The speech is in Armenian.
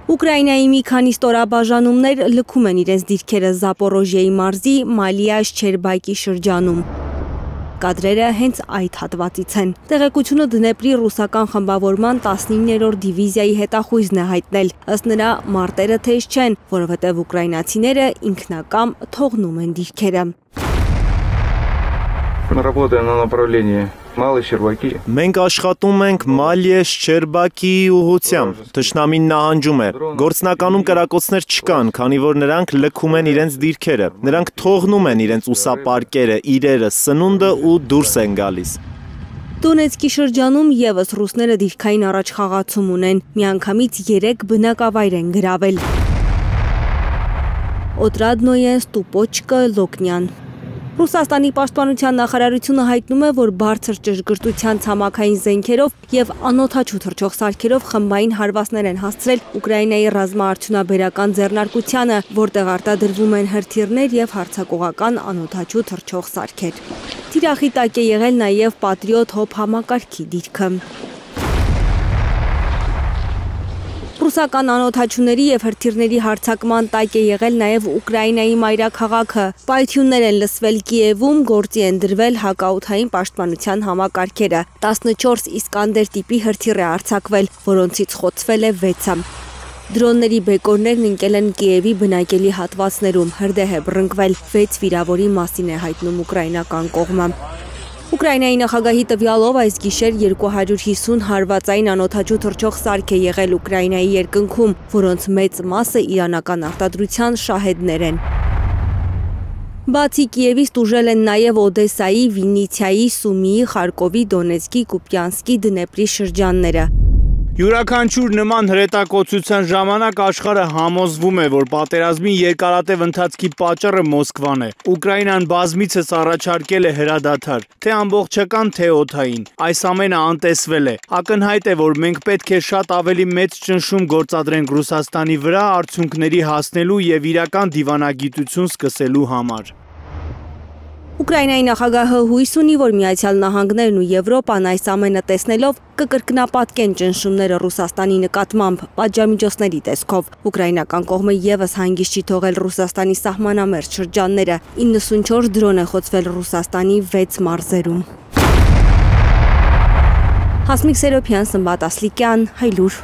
Ուկրաինայի մի քանի ստորաբաժանումներ լքում են իրենց դիրքերը Զապորոժիեի մարզի Մալիա-Շչերբակի շրջանում։ Կադրերը հենց այդ հատվածից են։ Տեղեկությունը Դնեպրի ռուսական խմբավորման 19-րդ դիվիզիայի հետախույզն է հայտնել։ Ըստ նրա, մարտերը թեժ չեն, որովհետև ուկրաինացիները ինքնակամ թողնում են դիրքերը։ Մենք աշխատում ենք Մալիա-Շչերբակի ուղղությամբ, թշնամին նահանջում է, գործնականում կրակոցներ չկան, քանի որ նրանք լքում են իրենց դիրքերը, նրանք թողնում են իրենց ուսապարկերը, իրերը, սնունդը ու դուրս են գալիս։ Դոնեցկի շրջանում ևս ռուսները դիրքային առաջխաղացում ունեն, միանգամից 3 բնակավայր են գրավել։ Օտրադնոյե, Ստուպոչկը, Լոկնյան։ Ռուսաստանի պաշտպանության նախարարությունը հայտնում է, որ բարձր ճշգրտության ցամաքային զենքերով եւ անօդաչու թռչող սարքերով խմբային հարվածներ են հասցրել Ուկրաինայի ռազմաարդյունաբերական ձեռնարկությանը, որտեղ արտադրվում են հրթիռներ եւ հարձակողական անօդաչու թռչող սարքեր։ Թիրախի տակ է եղել նաեւ Պատրիոտ հոփ համակարգի դիրքը։ Ռուսական անօդաչուների եւ հրթիռների հարձակման տակ է եղել նաեւ Ուկրաինայի մայրաքաղաքը։ Պայթյուններ են լսվել Կիևում, գործի են դրվել հակաօդային պաշտպանության համակարգերը։ 14 Իսկանդեր տիպի հրթիռ է արձակվել, որոնցից խոցվել է 6-ը։ Դրոնների բեկորներն ընկել են Կիևի բնակելի հատվածներում, հրդեհ է բռնկվել, 6 վիրավորի մասին է հայտնում ուկրաինական կողմը։ Ուկրաինայի նախագահի տվյալով այս գիշեր 250 հարվածային անօդաչու թռչող սարք է եղել Ուկրաինայի երկնքում, որոնց մեծ մասը իրանական արտադրության շահեդներ են։ Բացի Կիևից տուժել են նաև Օդեսայի, Վիննիցիայի, Սումիի, Խարկովի, Դոնեցկի, Կուպյանսկի, Դնեպրի շրջանները։ Յուրաքանչյուր նման հրետակոծության ժամանակ աշխարհը համոզվում է, որ պատերազմի երկարատև ընթացքի պատճառը Մոսկվան է։ Ուկրաինան բազմիցս առաջարկել է հրադադար, թե ամբողջական, թե օդային։ Այս ամենը անտեսվել է։ Ակնհայտ է, որ մենք պետք է շատ ավելի մեծ ճնշում գործադրենք Ռուսաստանի վրա արդյունքների հասնելու եւ իրական դիվանագիտություն սկսելու համար։ Ուկրաինայի նախագահը հույս ունի, որ Միացյալ Նահանգներն ու Եվրոպան այս ամենը տեսնելով կկրկնապատկեն ճնշումները Ռուսաստանի նկատմամբ պատժամիջոցների տեսքով։ Ուկրաինական կողմը ևս հանգիստ չի թողել Ռուսաստանի սահմանամերձ շրջանները։ 94 դրոն է խոցվել Ռուսաստանի 6 մարզերում։ Հասմիկ Սերոփյան, Սմբատ Ասլիկյան, Հայլուր։